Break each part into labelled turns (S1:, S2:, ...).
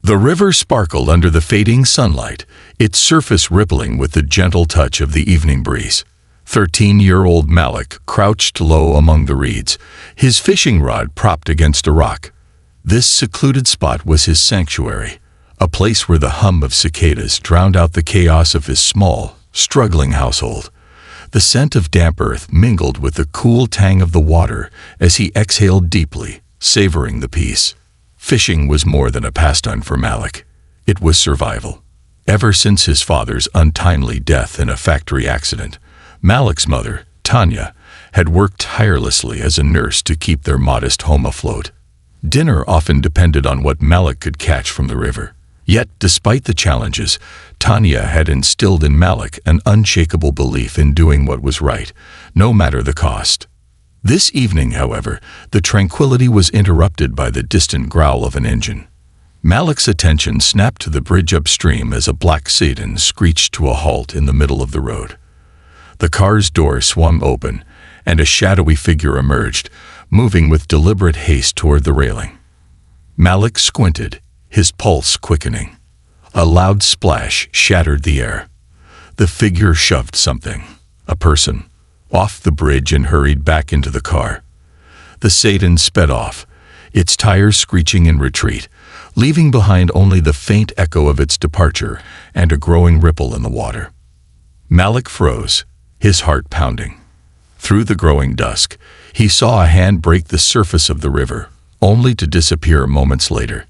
S1: The river sparkled under the fading sunlight, its surface rippling with the gentle touch of the evening breeze. 13-year-old Malik crouched low among the reeds, his fishing rod propped against a rock. This secluded spot was his sanctuary, a place where the hum of cicadas drowned out the chaos of his small, struggling household. The scent of damp earth mingled with the cool tang of the water as he exhaled deeply, savoring the peace. Fishing was more than a pastime for Malik. It was survival. Ever since his father's untimely death in a factory accident, Malik's mother, Tanya, had worked tirelessly as a nurse to keep their modest home afloat. Dinner often depended on what Malik could catch from the river. Yet, despite the challenges, Tanya had instilled in Malik an unshakable belief in doing what was right, no matter the cost. This evening, however, the tranquility was interrupted by the distant growl of an engine. Malik's attention snapped to the bridge upstream as a black sedan screeched to a halt in the middle of the road. The car's door swung open, and a shadowy figure emerged, moving with deliberate haste toward the railing. Malik squinted, his pulse quickening. A loud splash shattered the air. The figure shoved something, a person, off the bridge and hurried back into the car. The sedan sped off, its tires screeching in retreat, leaving behind only the faint echo of its departure and a growing ripple in the water. Malik froze, his heart pounding. Through the growing dusk, he saw a hand break the surface of the river, only to disappear moments later.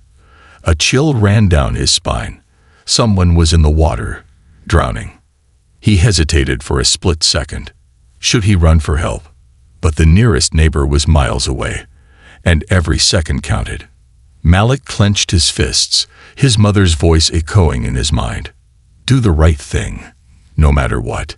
S1: A chill ran down his spine. Someone was in the water, drowning. He hesitated for a split second. Should he run for help? But the nearest neighbor was miles away, and every second counted. Malik clenched his fists, his mother's voice echoing in his mind. Do the right thing, no matter what.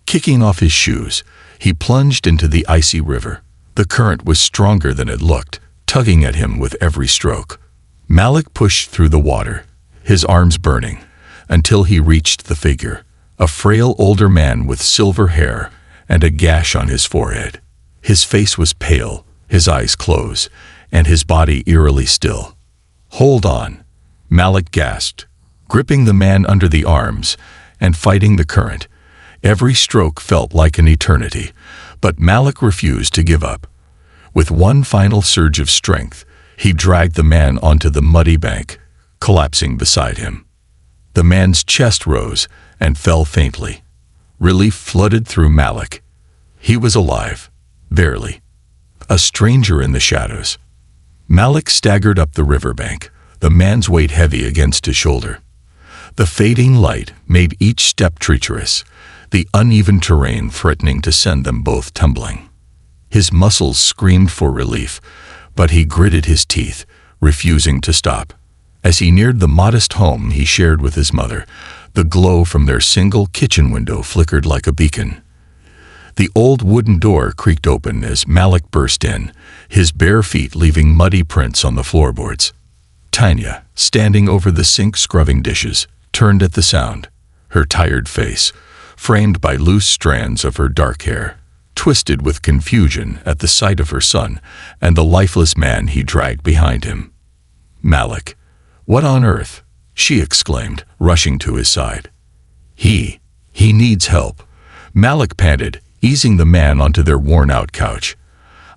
S1: Kicking off his shoes, he plunged into the icy river. The current was stronger than it looked, tugging at him with every stroke. Malik pushed through the water, his arms burning, until he reached the figure, a frail older man with silver hair and a gash on his forehead. His face was pale, his eyes closed, and his body eerily still. Hold on, Malik gasped, gripping the man under the arms and fighting the current. Every stroke felt like an eternity, but Malik refused to give up. With one final surge of strength, he dragged the man onto the muddy bank, collapsing beside him. The man's chest rose and fell faintly. Relief flooded through Malik. He was alive, barely. A stranger in the shadows. Malik staggered up the riverbank, the man's weight heavy against his shoulder. The fading light made each step treacherous, the uneven terrain threatening to send them both tumbling. His muscles screamed for relief, but he gritted his teeth, refusing to stop. As he neared the modest home he shared with his mother, the glow from their single kitchen window flickered like a beacon. The old wooden door creaked open as Malik burst in, his bare feet leaving muddy prints on the floorboards. Tanya, standing over the sink scrubbing dishes, turned at the sound, her tired face, framed by loose strands of her dark hair, twisted with confusion at the sight of her son and the lifeless man he dragged behind him. Malik, what on earth? She exclaimed, rushing to his side. He needs help, Malik panted, easing the man onto their worn-out couch.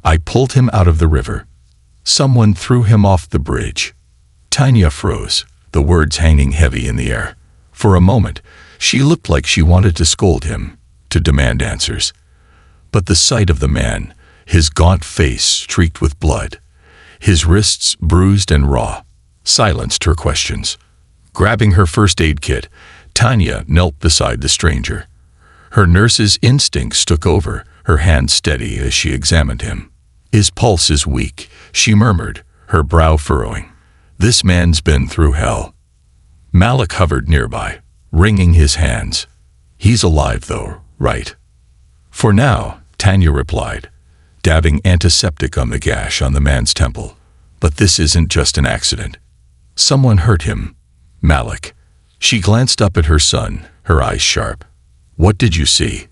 S1: I pulled him out of the river. Someone threw him off the bridge. Tanya froze, the words hanging heavy in the air. For a moment, she looked like she wanted to scold him, to demand answers. But the sight of the man, his gaunt face streaked with blood, his wrists bruised and raw, silenced her questions. Grabbing her first aid kit, Tanya knelt beside the stranger. Her nurse's instincts took over, her hand steady as she examined him. His pulse is weak, she murmured, her brow furrowing. This man's been through hell. Malik hovered nearby, wringing his hands. He's alive though, right? For now, Tanya replied, dabbing antiseptic on the gash on the man's temple. But this isn't just an accident. Someone hurt him. Malik. She glanced up at her son, her eyes sharp. What did you see?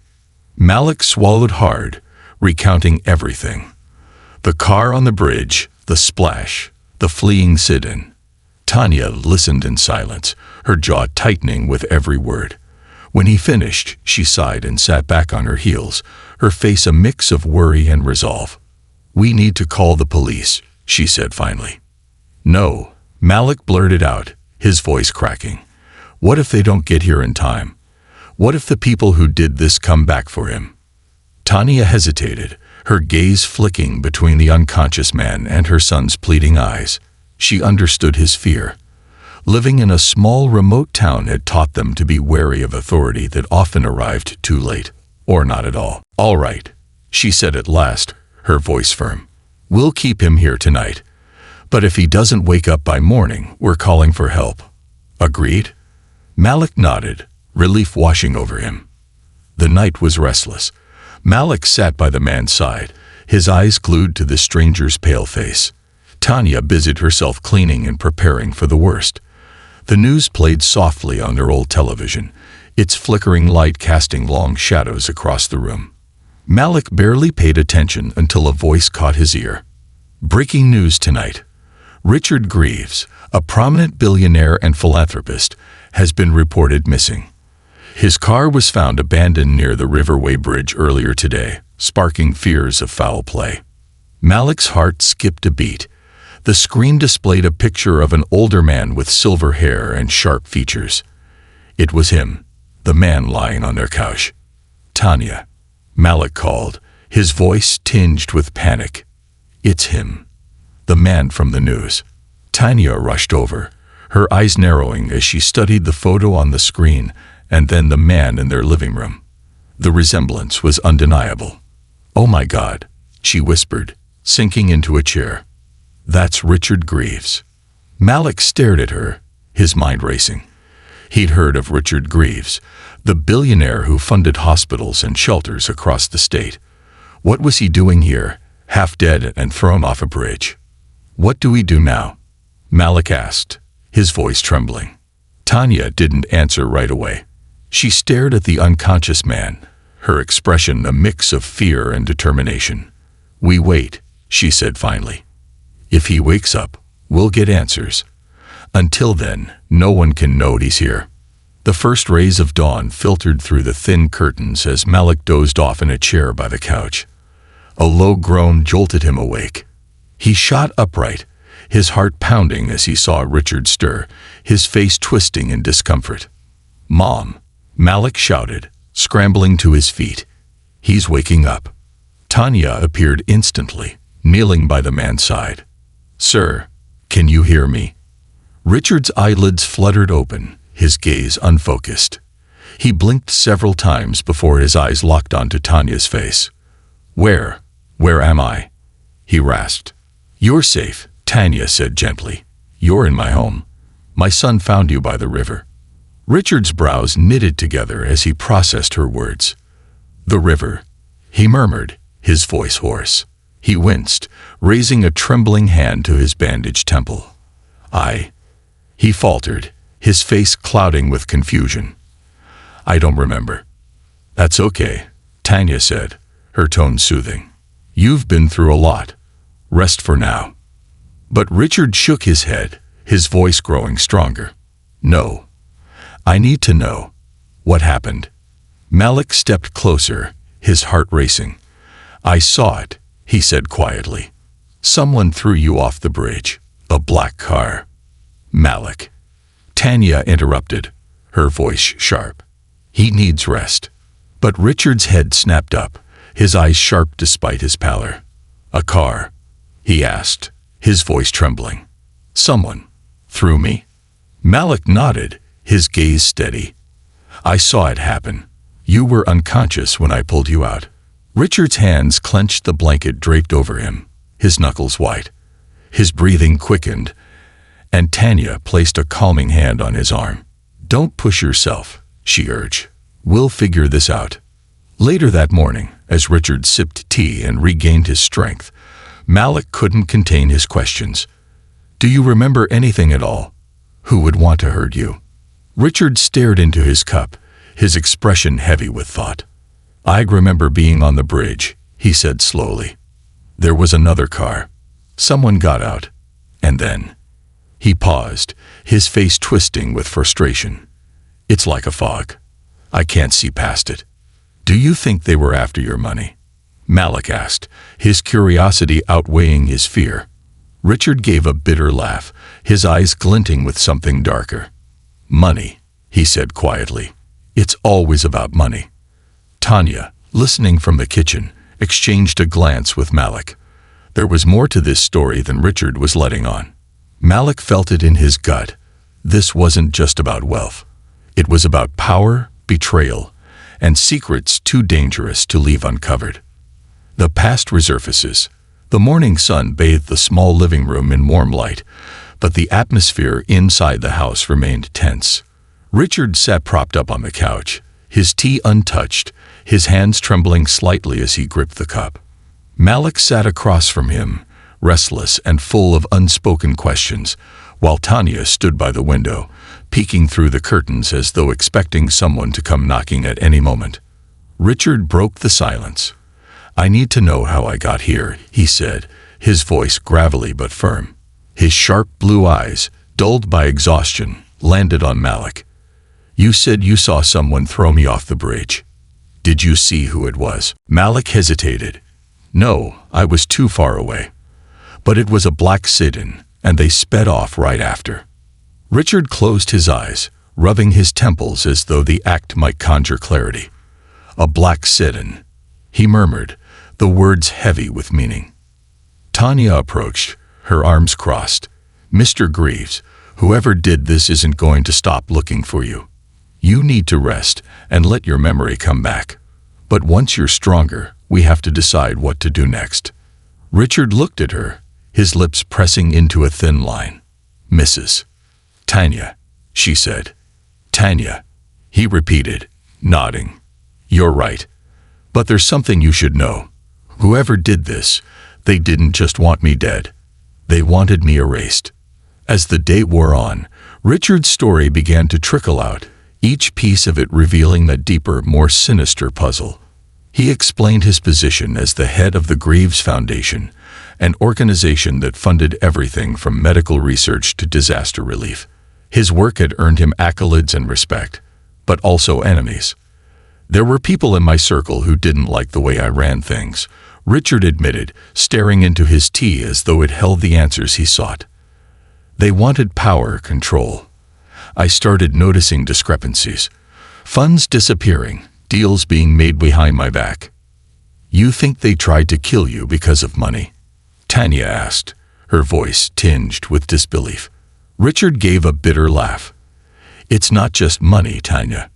S1: Malik swallowed hard, recounting everything. The car on the bridge, the splash, the fleeing sit-in. Tanya listened in silence, her jaw tightening with every word. When he finished, she sighed and sat back on her heels, her face a mix of worry and resolve. "We need to call the police," she said finally. "No," Malik blurted out, his voice cracking. "What if they don't get here in time? What if the people who did this come back for him?" Tanya hesitated, her gaze flicking between the unconscious man and her son's pleading eyes. She understood his fear. Living in a small, remote town had taught them to be wary of authority that often arrived too late, or not at all. "All right," she said at last, her voice firm. "We'll keep him here tonight. But if he doesn't wake up by morning, we're calling for help." "Agreed?" Malik nodded, relief washing over him. The night was restless. Malik sat by the man's side, his eyes glued to the stranger's pale face. Tanya busied herself cleaning and preparing for the worst. The news played softly on their old television, its flickering light casting long shadows across the room. Malik barely paid attention until a voice caught his ear. "Breaking news tonight. Richard Greaves, a prominent billionaire and philanthropist, has been reported missing. His car was found abandoned near the Riverway Bridge earlier today, sparking fears of foul play." Malik's heart skipped a beat. The screen displayed a picture of an older man with silver hair and sharp features. It was him, the man lying on their couch. "Tanya," Malik called, his voice tinged with panic. "It's him. The man from the news." Tanya rushed over, her eyes narrowing as she studied the photo on the screen and then the man in their living room. The resemblance was undeniable. "Oh my God," she whispered, sinking into a chair. "That's Richard Greaves." Malik stared at her, his mind racing. He'd heard of Richard Greaves, the billionaire who funded hospitals and shelters across the state. What was he doing here, half dead and thrown off a bridge? "What do we do now?" Malik asked, his voice trembling. Tanya didn't answer right away. She stared at the unconscious man, her expression a mix of fear and determination. "We wait," she said finally. "If he wakes up, we'll get answers. Until then, no one can know he's here." The first rays of dawn filtered through the thin curtains as Malik dozed off in a chair by the couch. A low groan jolted him awake. He shot upright, his heart pounding as he saw Richard stir, his face twisting in discomfort. "Mom," Malik shouted, scrambling to his feet. "He's waking up." Tanya appeared instantly, kneeling by the man's side. "Sir, can you hear me?" Richard's eyelids fluttered open, his gaze unfocused. He blinked several times before his eyes locked onto Tanya's face. Where am I?" he rasped. "You're safe," Tanya said gently. "You're in my home. My son found you by the river." Richard's brows knitted together as he processed her words. "The river," he murmured, his voice hoarse. He winced, raising a trembling hand to his bandaged temple. He faltered, his face clouding with confusion. "I don't remember." "That's okay," Tanya said, her tone soothing. "You've been through a lot. Rest for now." But Richard shook his head, his voice growing stronger. "No. I need to know. What happened?" Malik stepped closer, his heart racing. "I saw it," he said quietly. "Someone threw you off the bridge. A black car." "Malik," Tanya interrupted, her voice sharp. "He needs rest." But Richard's head snapped up, his eyes sharp despite his pallor. "A car?" he asked, his voice trembling. "Someone threw me?" Malik nodded, his gaze steady. "I saw it happen. You were unconscious when I pulled you out." Richard's hands clenched the blanket draped over him, his knuckles white. His breathing quickened, and Tanya placed a calming hand on his arm. "Don't push yourself," she urged. "We'll figure this out." Later that morning, as Richard sipped tea and regained his strength, Malik couldn't contain his questions. "Do you remember anything at all? Who would want to hurt you?" Richard stared into his cup, his expression heavy with thought. "I remember being on the bridge," he said slowly. "There was another car. Someone got out. And then..." He paused, his face twisting with frustration. "It's like a fog. I can't see past it." "Do you think they were after your money?" Malik asked, his curiosity outweighing his fear. Richard gave a bitter laugh, his eyes glinting with something darker. "Money," he said quietly. "It's always about money." Tanya, listening from the kitchen, exchanged a glance with Malik. There was more to this story than Richard was letting on. Malik felt it in his gut. This wasn't just about wealth. It was about power, betrayal, and secrets too dangerous to leave uncovered. The past resurfaces. The morning sun bathed the small living room in warm light, but the atmosphere inside the house remained tense. Richard sat propped up on the couch, his tea untouched, his hands trembling slightly as he gripped the cup. Malik sat across from him, restless and full of unspoken questions, while Tanya stood by the window, peeking through the curtains as though expecting someone to come knocking at any moment. Richard broke the silence. "I need to know how I got here," he said, his voice gravelly but firm. His sharp blue eyes, dulled by exhaustion, landed on Malik. "You said you saw someone throw me off the bridge. Did you see who it was?" Malik hesitated. "No, I was too far away. But it was a black sedan, and they sped off right after." Richard closed his eyes, rubbing his temples as though the act might conjure clarity. "A black sedan," he murmured, the words heavy with meaning. Tanya approached, her arms crossed. "Mr. Greaves, whoever did this isn't going to stop looking for you. You need to rest and let your memory come back. But once you're stronger, we have to decide what to do next." Richard looked at her, his lips pressing into a thin line. "Mrs. Tanya," she said. "Tanya," he repeated, nodding. "You're right. But there's something you should know. Whoever did this, they didn't just want me dead. They wanted me erased." As the day wore on, Richard's story began to trickle out, each piece of it revealing a deeper, more sinister puzzle. He explained his position as the head of the Greaves Foundation, an organization that funded everything from medical research to disaster relief. His work had earned him accolades and respect, but also enemies. "There were people in my circle who didn't like the way I ran things," Richard admitted, staring into his tea as though it held the answers he sought. "They wanted power, control. I started noticing discrepancies. Funds disappearing, deals being made behind my back." "You think they tried to kill you because of money?" Tanya asked, her voice tinged with disbelief. Richard gave a bitter laugh. "It's not just money, Tanya.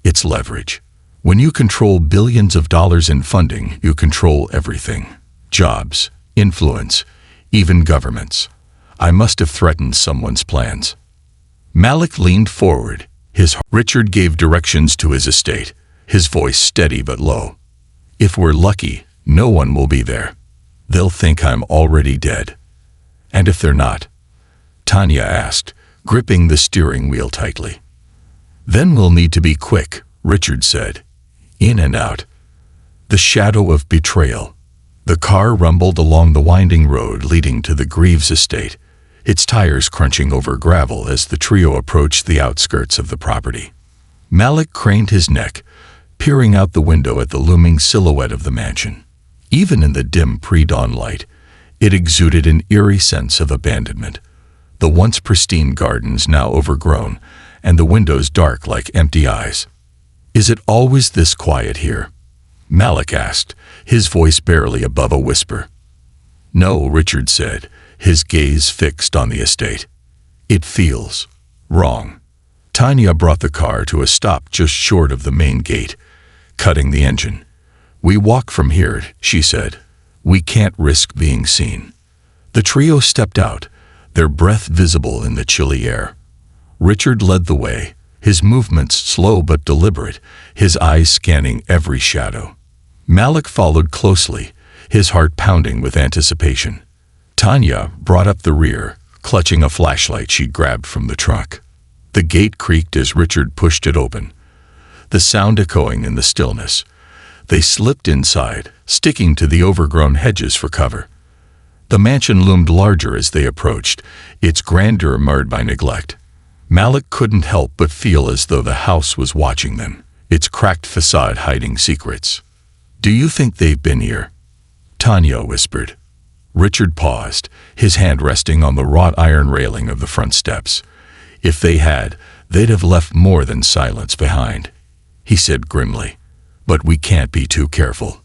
S1: It's leverage. When you control billions of dollars in funding, you control everything. Jobs, influence, even governments. I must have threatened someone's plans." Malik leaned forward. Richard gave directions to his estate, his voice steady but low. "If we're lucky, no one will be there. They'll think I'm already dead." "And if they're not?" Tanya asked, gripping the steering wheel tightly. "Then we'll need to be quick," Richard said. "In and out." The shadow of betrayal. The car rumbled along the winding road leading to the Greaves estate, its tires crunching over gravel as the trio approached the outskirts of the property. Malik craned his neck, peering out the window at the looming silhouette of the mansion. Even in the dim pre-dawn light, it exuded an eerie sense of abandonment. The once pristine gardens now overgrown, and the windows dark like empty eyes. "Is it always this quiet here?" Malik asked, his voice barely above a whisper. "No," Richard said, his gaze fixed on the estate. "It feels wrong." Tanya brought the car to a stop just short of the main gate, cutting the engine. "We walk from here," she said. "We can't risk being seen." The trio stepped out, their breath visible in the chilly air. Richard led the way, his movements slow but deliberate, his eyes scanning every shadow. Malik followed closely, his heart pounding with anticipation. Tanya brought up the rear, clutching a flashlight she'd grabbed from the trunk. The gate creaked as Richard pushed it open, the sound echoing in the stillness. They slipped inside, sticking to the overgrown hedges for cover. The mansion loomed larger as they approached, its grandeur marred by neglect. Malik couldn't help but feel as though the house was watching them, its cracked facade hiding secrets. "Do you think they've been here?" Tanya whispered. Richard paused, his hand resting on the wrought iron railing of the front steps. "If they had, they'd have left more than silence behind," he said grimly. "But we can't be too careful."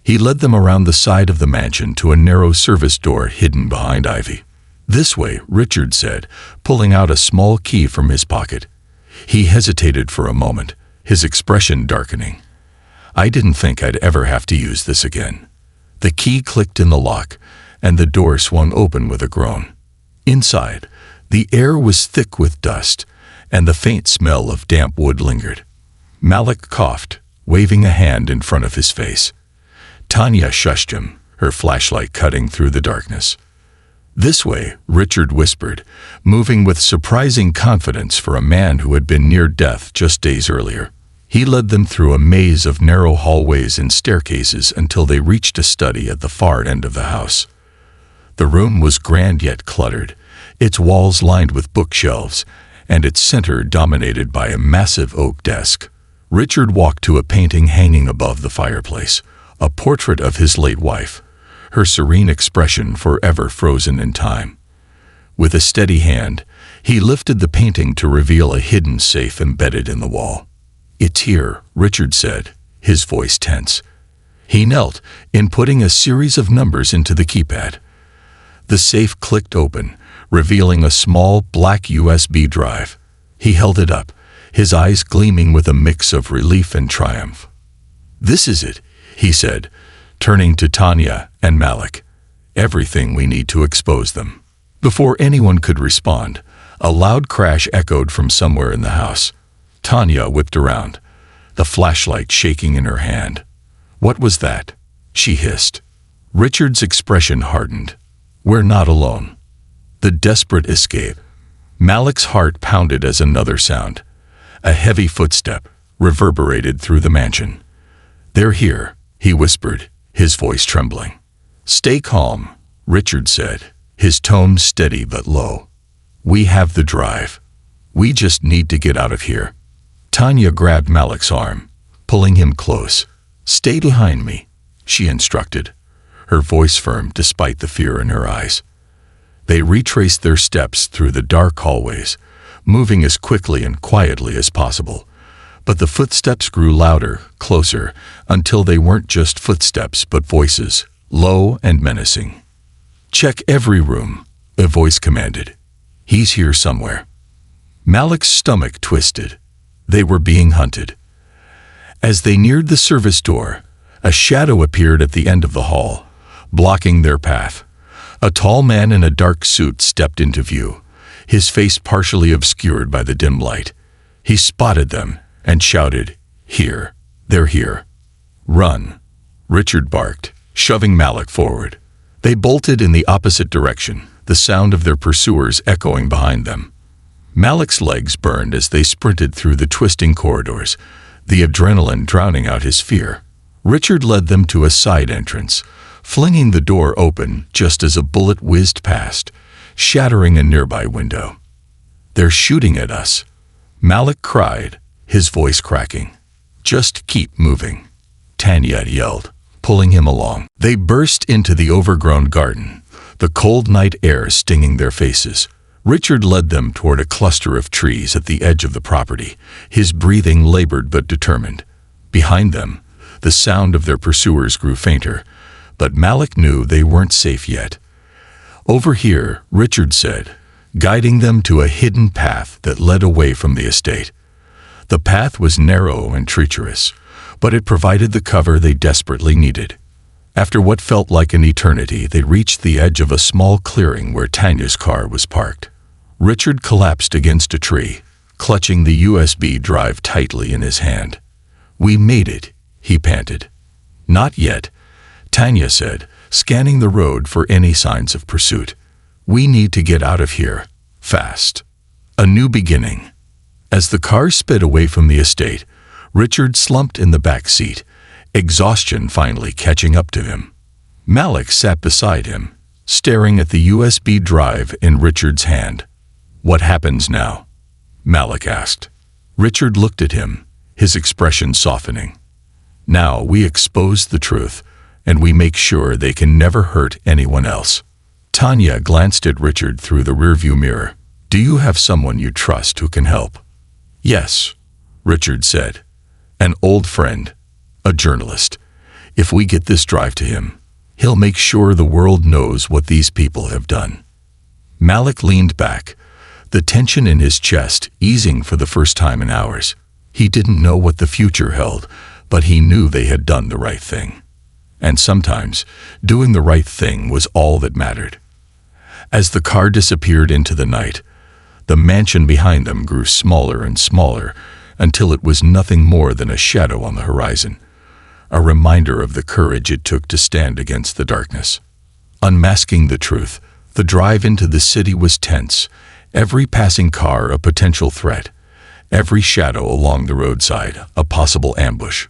S1: He led them around the side of the mansion to a narrow service door hidden behind ivy. "This way," Richard said, pulling out a small key from his pocket. He hesitated for a moment, his expression darkening. "I didn't think I'd ever have to use this again." The key clicked in the lock, and the door swung open with a groan. Inside, the air was thick with dust, and the faint smell of damp wood lingered. Malik coughed, waving a hand in front of his face. Tanya shushed him, her flashlight cutting through the darkness. "This way," Richard whispered, moving with surprising confidence for a man who had been near death just days earlier. He led them through a maze of narrow hallways and staircases until they reached a study at the far end of the house. The room was grand yet cluttered, its walls lined with bookshelves, and its center dominated by a massive oak desk. Richard walked to a painting hanging above the fireplace, a portrait of his late wife, her serene expression forever frozen in time. With a steady hand, he lifted the painting to reveal a hidden safe embedded in the wall. "It's here," Richard said, his voice tense. He knelt, inputting a series of numbers into the keypad. The safe clicked open, revealing a small black USB drive. He held it up, his eyes gleaming with a mix of relief and triumph. "This is it," he said, turning to Tanya and Malik. "Everything we need to expose them." Before anyone could respond, a loud crash echoed from somewhere in the house. Tanya whipped around, the flashlight shaking in her hand. "What was that?" she hissed. Richard's expression hardened. "We're not alone." The desperate escape. Malik's heart pounded as another sound. A heavy footstep reverberated through the mansion. "They're here," he whispered, his voice trembling. "Stay calm," Richard said, his tone steady but low. "We have the drive. We just need to get out of here." Tanya grabbed Malik's arm, pulling him close. "Stay behind me," she instructed, her voice firm despite the fear in her eyes. They retraced their steps through the dark hallways, moving as quickly and quietly as possible. But the footsteps grew louder, closer, until they weren't just footsteps but voices, low and menacing. "Check every room," a voice commanded. "He's here somewhere." Malik's stomach twisted. They were being hunted. As they neared the service door, a shadow appeared at the end of the hall, blocking their path. A tall man in a dark suit stepped into view, his face partially obscured by the dim light. He spotted them and shouted, "Here, they're here." "Run," Richard barked, shoving Malik forward. They bolted in the opposite direction, the sound of their pursuers echoing behind them. Malik's legs burned as they sprinted through the twisting corridors, the adrenaline drowning out his fear. Richard led them to a side entrance, flinging the door open just as a bullet whizzed past, shattering a nearby window. "They're shooting at us," Malik cried, his voice cracking. "Just keep moving," Tanya yelled, pulling him along. They burst into the overgrown garden, the cold night air stinging their faces. Richard led them toward a cluster of trees at the edge of the property, his breathing labored but determined. Behind them, the sound of their pursuers grew fainter, but Malik knew they weren't safe yet. "Over here," Richard said, guiding them to a hidden path that led away from the estate. The path was narrow and treacherous, but it provided the cover they desperately needed. After what felt like an eternity, they reached the edge of a small clearing where Tanya's car was parked. Richard collapsed against a tree, clutching the USB drive tightly in his hand. "We made it," he panted. "Not yet," Tanya said, scanning the road for any signs of pursuit. "We need to get out of here, fast." A new beginning. As the car sped away from the estate, Richard slumped in the back seat, exhaustion finally catching up to him. Malik sat beside him, staring at the USB drive in Richard's hand. "What happens now?" Malik asked. Richard looked at him, his expression softening. "Now we expose the truth, and we make sure they can never hurt anyone else." Tanya glanced at Richard through the rearview mirror. "Do you have someone you trust who can help?" "Yes," Richard said. "An old friend, a journalist. If we get this drive to him, he'll make sure the world knows what these people have done." Malik leaned back, the tension in his chest easing for the first time in hours. He didn't know what the future held, but he knew they had done the right thing. And sometimes, doing the right thing was all that mattered. As the car disappeared into the night, the mansion behind them grew smaller and smaller until it was nothing more than a shadow on the horizon, a reminder of the courage it took to stand against the darkness. Unmasking the truth, the drive into the city was tense, every passing car a potential threat, every shadow along the roadside a possible ambush.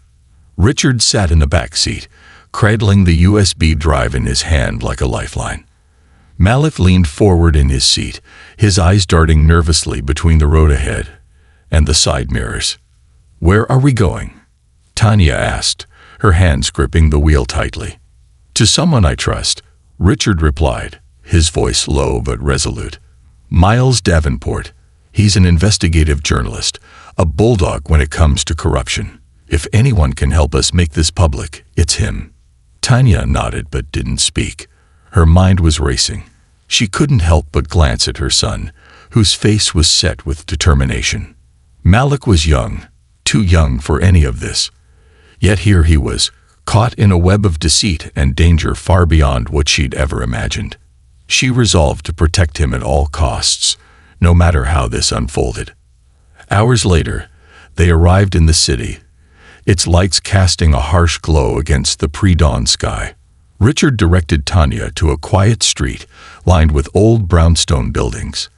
S1: Richard sat in the back seat, cradling the USB drive in his hand like a lifeline. Malik leaned forward in his seat, his eyes darting nervously between the road ahead and the side mirrors. "Where are we going?" Tanya asked, her hands gripping the wheel tightly. "To someone I trust," Richard replied, his voice low but resolute. "Miles Davenport. He's an investigative journalist, a bulldog when it comes to corruption. If anyone can help us make this public, it's him." Tanya nodded but didn't speak. Her mind was racing. She couldn't help but glance at her son, whose face was set with determination. Malik was young, too young for any of this. Yet here he was, caught in a web of deceit and danger far beyond what she'd ever imagined. She resolved to protect him at all costs, no matter how this unfolded. Hours later, they arrived in the city, its lights casting a harsh glow against the pre-dawn sky. Richard directed Tanya to a quiet street lined with old brownstone buildings.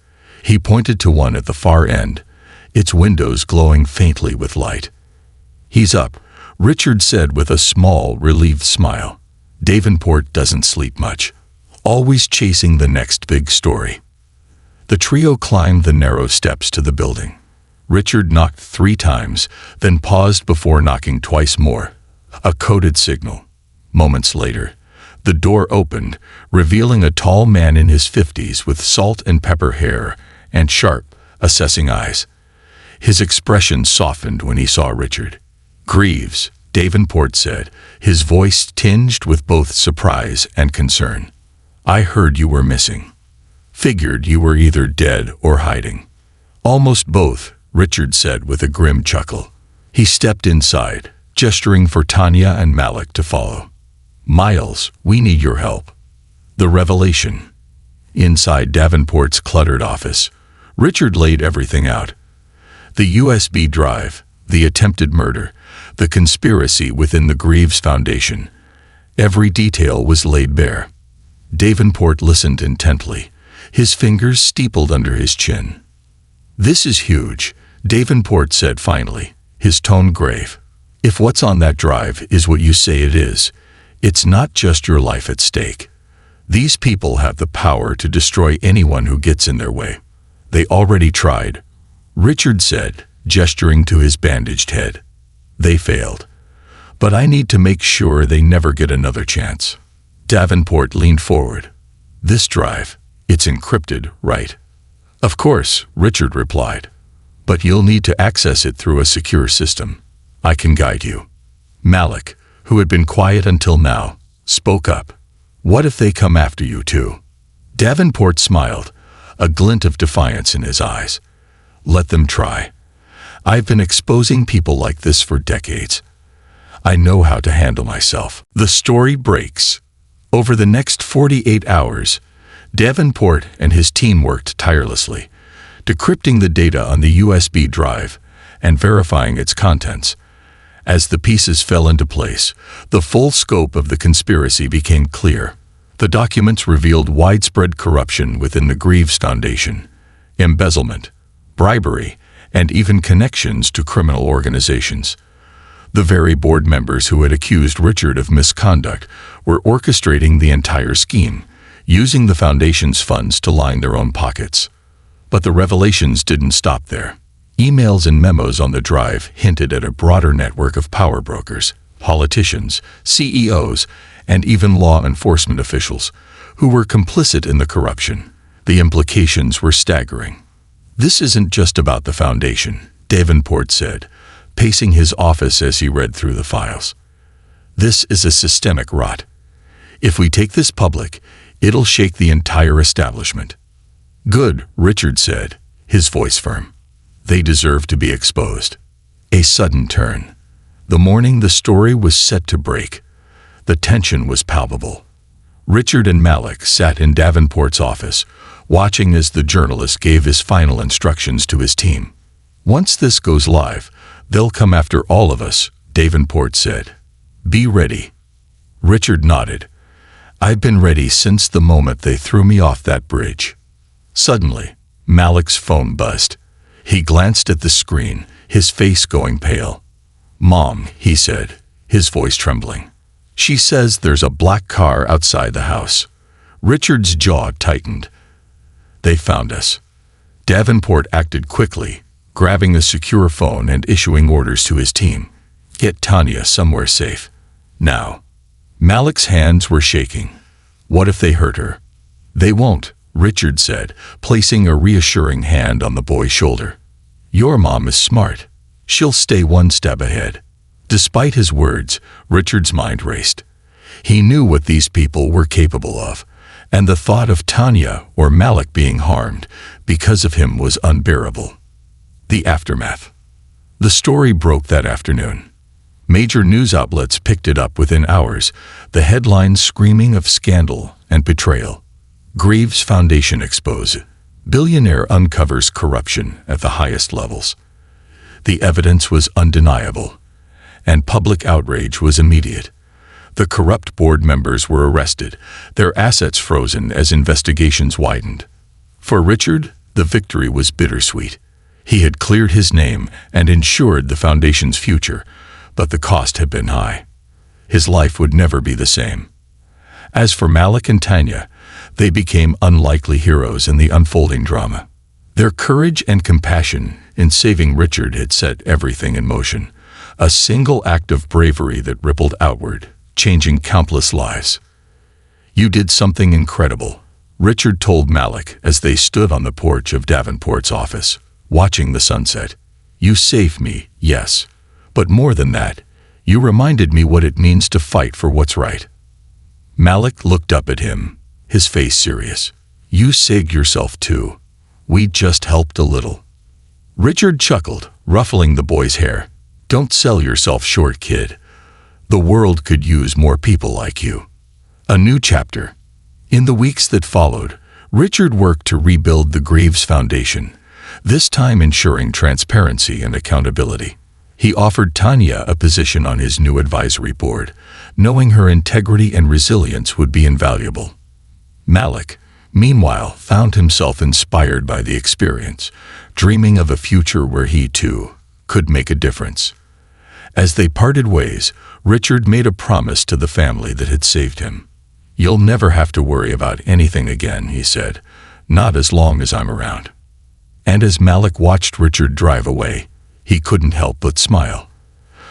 S1: He pointed to one at the far end, its windows glowing faintly with light. "He's up," Richard said with a small, relieved smile. "Davenport doesn't sleep much, always chasing the next big story." The trio climbed the narrow steps to the building. Richard knocked 3 times, then paused before knocking twice more, a coded signal. Moments later, the door opened, revealing a tall man in his 50s with salt and pepper hair and sharp, assessing eyes. His expression softened when he saw Richard. "Greaves," Davenport said, his voice tinged with both surprise and concern. "I heard you were missing. Figured you were either dead or hiding." "Almost both," Richard said with a grim chuckle. He stepped inside, gesturing for Tanya and Malik to follow. "Miles, we need your help." The revelation. Inside Davenport's cluttered office, Richard laid everything out. The USB drive, the attempted murder, the conspiracy within the Greaves Foundation. Every detail was laid bare. Davenport listened intently, his fingers steepled under his chin. "This is huge," Davenport said finally, his tone grave. "If what's on that drive is what you say it is, it's not just your life at stake. These people have the power to destroy anyone who gets in their way. They already tried," Richard said, gesturing to his bandaged head. "They failed. But I need to make sure they never get another chance." Davenport leaned forward. "This drive, it's encrypted, right?" "Of course," Richard replied. "But you'll need to access it through a secure system. I can guide you." Malik, who had been quiet until now, spoke up. "What if they come after you too?" Davenport smiled, a glint of defiance in his eyes. "Let them try. I've been exposing people like this for decades. I know how to handle myself." The story breaks. Over the next 48 hours, Davenport and his team worked tirelessly, decrypting the data on the USB drive and verifying its contents. As the pieces fell into place, the full scope of the conspiracy became clear. The documents revealed widespread corruption within the Greaves Foundation, embezzlement, bribery, and even connections to criminal organizations. The very board members who had accused Richard of misconduct were orchestrating the entire scheme, using the foundation's funds to line their own pockets. But the revelations didn't stop there. Emails and memos on the drive hinted at a broader network of power brokers, politicians, CEOs, and even law enforcement officials who were complicit in the corruption. The implications were staggering. "This isn't just about the foundation," Davenport said, pacing his office as he read through the files. "This is a systemic rot. If we take this public, it'll shake the entire establishment." "Good," Richard said, his voice firm. "They deserve to be exposed." A sudden turn. The morning the story was set to break, the tension was palpable. Richard and Malik sat in Davenport's office, watching as the journalist gave his final instructions to his team. "Once this goes live, they'll come after all of us," Davenport said. "Be ready." Richard nodded. "I've been ready since the moment they threw me off that bridge." Suddenly, Malik's phone buzzed. He glanced at the screen, his face going pale. "Mom," he said, his voice trembling. "She says there's a black car outside the house." Richard's jaw tightened. "They found us." Davenport acted quickly, grabbing a secure phone and issuing orders to his team. "Get Tanya somewhere safe. Now." Malik's hands were shaking. "What if they hurt her?" "They won't," Richard said, placing a reassuring hand on the boy's shoulder. "Your mom is smart. She'll stay one step ahead." Despite his words, Richard's mind raced. He knew what these people were capable of, and the thought of Tanya or Malik being harmed because of him was unbearable. The aftermath. The story broke that afternoon. Major news outlets picked it up within hours, the headlines screaming of scandal and betrayal. Greaves Foundation exposed. Billionaire uncovers corruption at the highest levels. The evidence was undeniable, and public outrage was immediate. The corrupt board members were arrested, their assets frozen as investigations widened. For Richard, the victory was bittersweet. He had cleared his name and ensured the foundation's future, but the cost had been high. His life would never be the same. As for Malik and Tanya, they became unlikely heroes in the unfolding drama. Their courage and compassion in saving Richard had set everything in motion, a single act of bravery that rippled outward, changing countless lives. "You did something incredible," Richard told Malik as they stood on the porch of Davenport's office, watching the sunset. "You saved me, yes, but more than that, you reminded me what it means to fight for what's right." Malik looked up at him, his face serious. "You saved yourself too. We just helped a little." Richard chuckled, ruffling the boy's hair. "Don't sell yourself short, kid. The world could use more people like you." A new chapter. In the weeks that followed, Richard worked to rebuild the Greaves Foundation, this time ensuring transparency and accountability. He offered Tanya a position on his new advisory board, knowing her integrity and resilience would be invaluable. Malik, meanwhile, found himself inspired by the experience, dreaming of a future where he, too, could make a difference. As they parted ways, Richard made a promise to the family that had saved him. "You'll never have to worry about anything again," he said, "not as long as I'm around." And as Malik watched Richard drive away, he couldn't help but smile.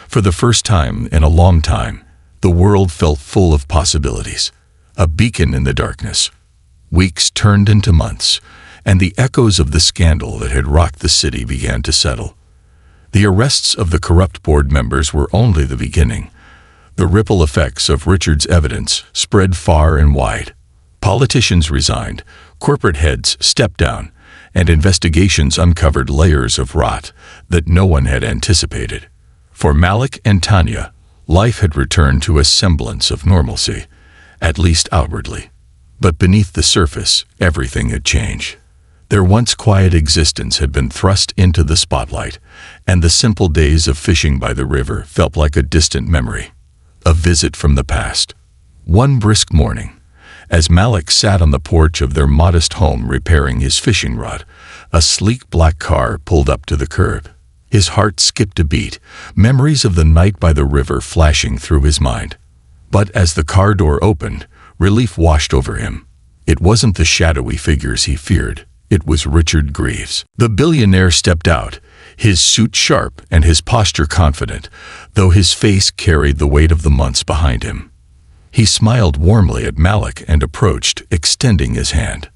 S1: For the first time in a long time, the world felt full of possibilities, a beacon in the darkness. Weeks turned into months, and the echoes of the scandal that had rocked the city began to settle. The arrests of the corrupt board members were only the beginning. The ripple effects of Richard's evidence spread far and wide. Politicians resigned, corporate heads stepped down, and investigations uncovered layers of rot that no one had anticipated. For Malik and Tanya, life had returned to a semblance of normalcy, at least outwardly. But beneath the surface, everything had changed. Their once quiet existence had been thrust into the spotlight, and the simple days of fishing by the river felt like a distant memory, a visit from the past. One brisk morning, as Malik sat on the porch of their modest home repairing his fishing rod, a sleek black car pulled up to the curb. His heart skipped a beat, memories of the night by the river flashing through his mind. But as the car door opened, relief washed over him. It wasn't the shadowy figures he feared. It was Richard Greaves. The billionaire stepped out, his suit sharp and his posture confident, though his face carried the weight of the months behind him. He smiled warmly at Malik and approached, extending his hand.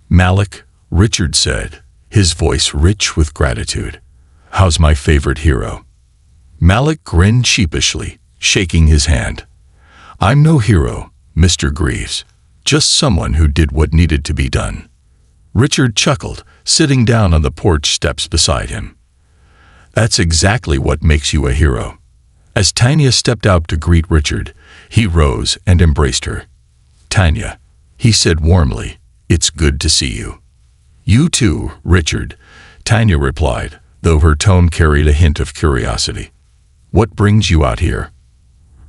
S1: "Malik," Richard said, his voice rich with gratitude. "How's my favorite hero?" Malik grinned sheepishly, shaking his hand. "I'm no hero, Mr. Greaves. Just someone who did what needed to be done." Richard chuckled, sitting down on the porch steps beside him. "That's exactly what makes you a hero." As Tanya stepped out to greet Richard, he rose and embraced her. "Tanya," he said warmly, "it's good to see you." "You too, Richard," Tanya replied, though her tone carried a hint of curiosity. "What brings you out here?"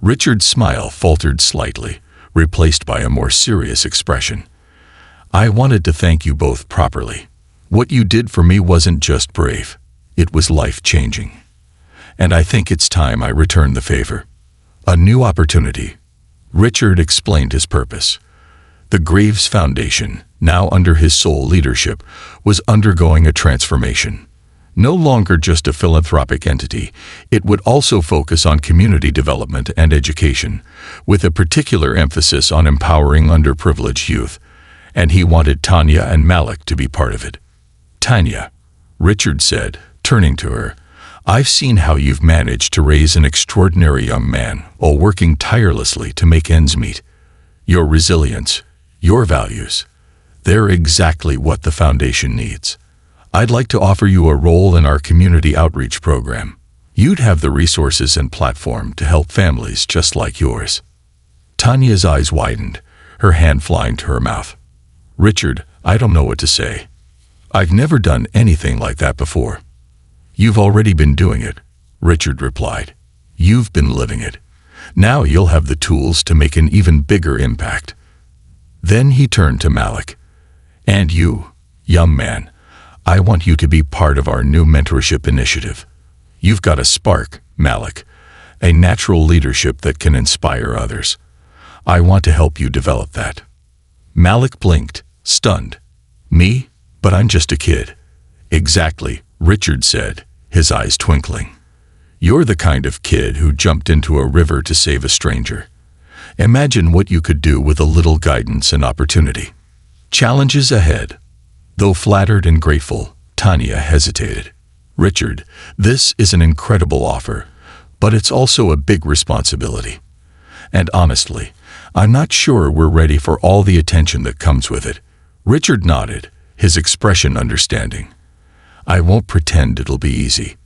S1: Richard's smile faltered slightly, replaced by a more serious expression. "I wanted to thank you both properly. What you did for me wasn't just brave. It was life-changing. And I think it's time I return the favor. A new opportunity." Richard explained his purpose. The Greaves Foundation, now under his sole leadership, was undergoing a transformation. No longer just a philanthropic entity, it would also focus on community development and education, with a particular emphasis on empowering underprivileged youth. And he wanted Tanya and Malik to be part of it. "Tanya," Richard said, turning to her, "I've seen how you've managed to raise an extraordinary young man while working tirelessly to make ends meet. Your resilience, your values, they're exactly what the foundation needs. I'd like to offer you a role in our community outreach program. You'd have the resources and platform to help families just like yours." Tanya's eyes widened, her hand flying to her mouth. "Richard, I don't know what to say. I've never done anything like that before." "You've already been doing it," Richard replied. "You've been living it. Now you'll have the tools to make an even bigger impact." Then he turned to Malik. "And you, young man, I want you to be part of our new mentorship initiative. You've got a spark, Malik, a natural leadership that can inspire others. I want to help you develop that." Malik blinked, stunned. "Me? But I'm just a kid." "Exactly," Richard said, his eyes twinkling. "You're the kind of kid who jumped into a river to save a stranger. Imagine what you could do with a little guidance and opportunity." Challenges ahead. Though flattered and grateful, Tanya hesitated. "Richard, this is an incredible offer, but it's also a big responsibility. And honestly, I'm not sure we're ready for all the attention that comes with it." Richard nodded, his expression understanding. "I won't pretend it'll be easy.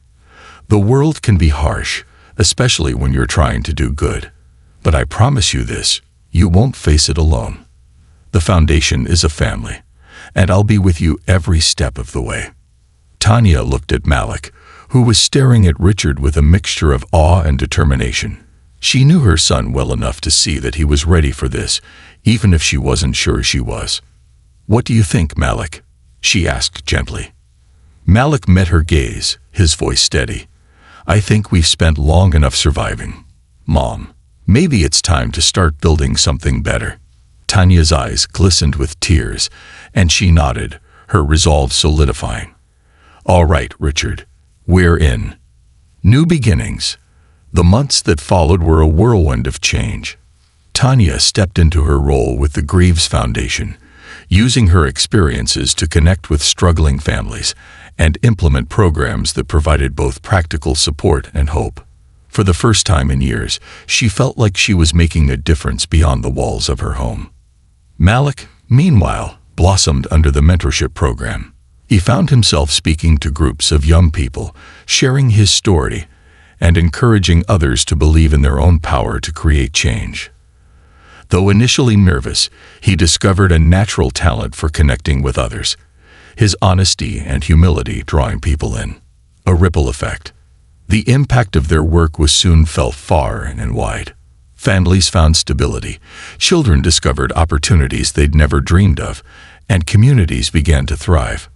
S1: The world can be harsh, especially when you're trying to do good. But I promise you this, you won't face it alone. The foundation is a family, and I'll be with you every step of the way." Tanya looked at Malik, who was staring at Richard with a mixture of awe and determination. She knew her son well enough to see that he was ready for this, even if she wasn't sure she was. "What do you think, Malik?" she asked gently. Malik met her gaze, his voice steady. "I think we've spent long enough surviving. Mom, maybe it's time to start building something better." Tanya's eyes glistened with tears, and she nodded, her resolve solidifying. "All right, Richard, we're in." New beginnings. The months that followed were a whirlwind of change. Tanya stepped into her role with the Greaves Foundation, using her experiences to connect with struggling families and implement programs that provided both practical support and hope. For the first time in years, she felt like she was making a difference beyond the walls of her home. Malik, meanwhile, blossomed under the mentorship program. He found himself speaking to groups of young people, sharing his story, and encouraging others to believe in their own power to create change. Though initially nervous, he discovered a natural talent for connecting with others, his honesty and humility drawing people in. A ripple effect. The impact of their work was soon felt far and wide. Families found stability, children discovered opportunities they'd never dreamed of, and communities began to thrive.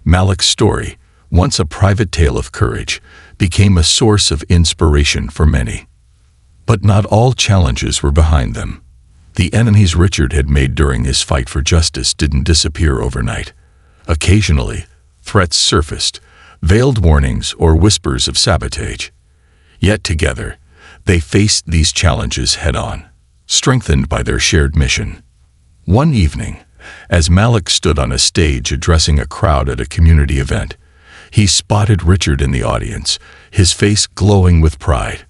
S1: Malik's story, once a private tale of courage, became a source of inspiration for many. But not all challenges were behind them. The enemies Richard had made during his fight for justice didn't disappear overnight. Occasionally, threats surfaced, veiled warnings or whispers of sabotage. Yet together, they faced these challenges head-on, strengthened by their shared mission. One evening, as Malik stood on a stage addressing a crowd at a community event, he spotted Richard in the audience, his face glowing with pride.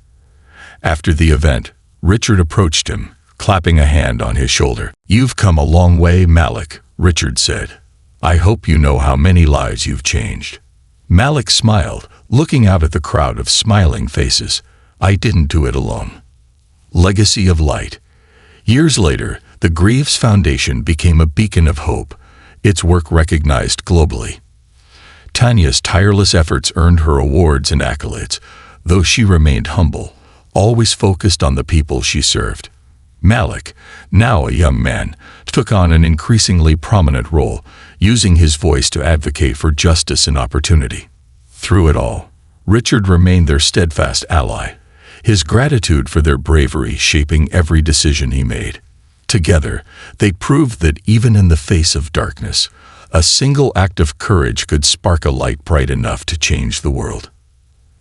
S1: After the event, Richard approached him, clapping a hand on his shoulder. "You've come a long way, Malik," Richard said. "I hope you know how many lives you've changed." Malik smiled, looking out at the crowd of smiling faces. "I didn't do it alone." Legacy of Light. Years later, the Greaves Foundation became a beacon of hope, its work recognized globally. Tanya's tireless efforts earned her awards and accolades, though she remained humble, always focused on the people she served. Malik, now a young man, took on an increasingly prominent role, using his voice to advocate for justice and opportunity. Through it all, Richard remained their steadfast ally, his gratitude for their bravery shaping every decision he made. Together, they proved that even in the face of darkness, a single act of courage could spark a light bright enough to change the world.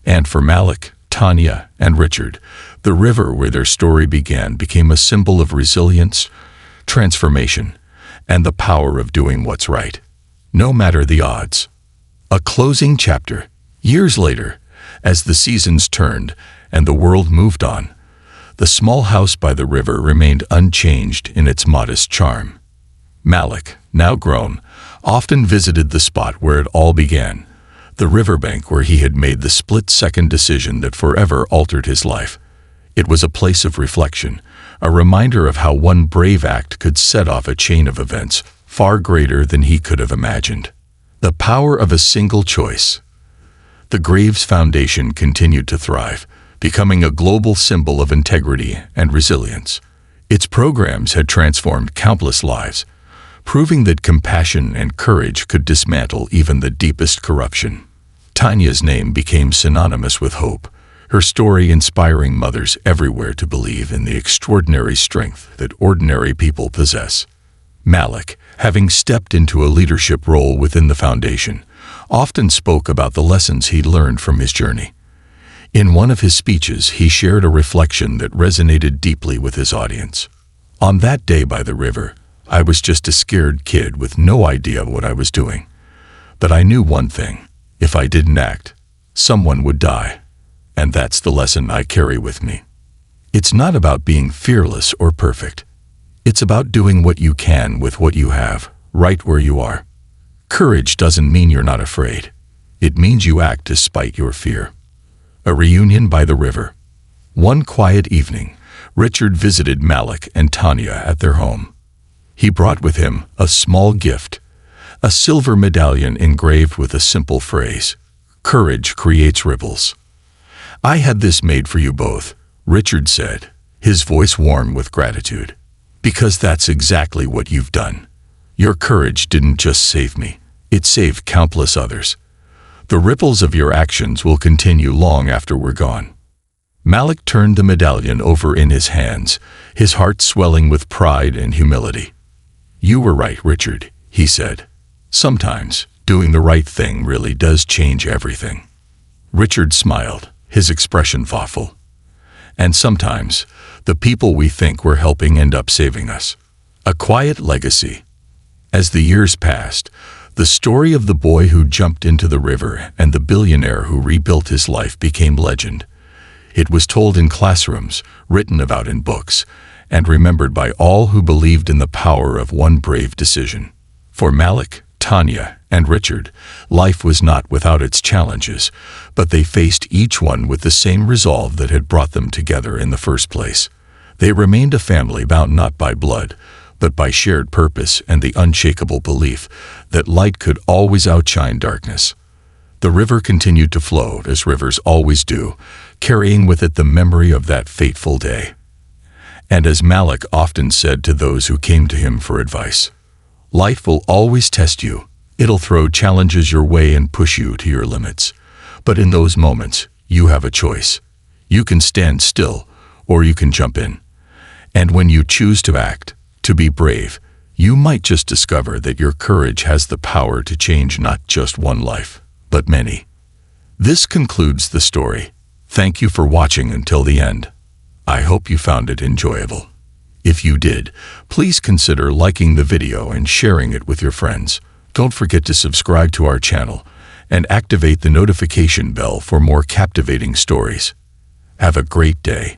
S1: And for Malik, Tanya, and Richard, the river where their story began became a symbol of resilience, transformation, and the power of doing what's right, no matter the odds. A closing chapter. Years later, as the seasons turned and the world moved on, the small house by the river remained unchanged in its modest charm. Malik, now grown, often visited the spot where it all began, the riverbank where he had made the split-second decision that forever altered his life. It was a place of reflection, a reminder of how one brave act could set off a chain of events far greater than he could have imagined. The power of a single choice. The Greaves Foundation continued to thrive, becoming a global symbol of integrity and resilience. Its programs had transformed countless lives, proving that compassion and courage could dismantle even the deepest corruption. Tanya's name became synonymous with hope, her story inspiring mothers everywhere to believe in the extraordinary strength that ordinary people possess. Malik, having stepped into a leadership role within the foundation, often spoke about the lessons he'd learned from his journey. In one of his speeches, he shared a reflection that resonated deeply with his audience. "On that day by the river, I was just a scared kid with no idea what I was doing. But I knew one thing: if I didn't act, someone would die. And that's the lesson I carry with me. It's not about being fearless or perfect. It's about doing what you can with what you have, right where you are. Courage doesn't mean you're not afraid. It means you act despite your fear." A reunion by the river. One quiet evening, Richard visited Malik and Tanya at their home. He brought with him a small gift, a silver medallion engraved with a simple phrase: "Courage creates ripples." "I had this made for you both," Richard said, his voice warm with gratitude. "Because that's exactly what you've done. Your courage didn't just save me, it saved countless others. The ripples of your actions will continue long after we're gone." Malik turned the medallion over in his hands, his heart swelling with pride and humility. "You were right, Richard," he said. "Sometimes, doing the right thing really does change everything." Richard smiled, his expression thoughtful. "And sometimes, the people we think we're helping end up saving us." A quiet legacy. As the years passed, the story of the boy who jumped into the river and the billionaire who rebuilt his life became legend. It was told in classrooms, written about in books, and remembered by all who believed in the power of one brave decision. For Malik, Tanya, and Richard, life was not without its challenges, but they faced each one with the same resolve that had brought them together in the first place. They remained a family bound not by blood, but by shared purpose and the unshakable belief that light could always outshine darkness. The river continued to flow, as rivers always do, carrying with it the memory of that fateful day. And as Malik often said to those who came to him for advice, "Life will always test you. It'll throw challenges your way and push you to your limits. But in those moments, you have a choice. You can stand still, or you can jump in. And when you choose to act, to be brave, you might just discover that your courage has the power to change not just one life, but many. This concludes the story. Thank you for watching until the end. I hope you found it enjoyable. If you did, please consider liking the video and sharing it with your friends. Don't forget to subscribe to our channel and activate the notification bell for more captivating stories. Have a great day.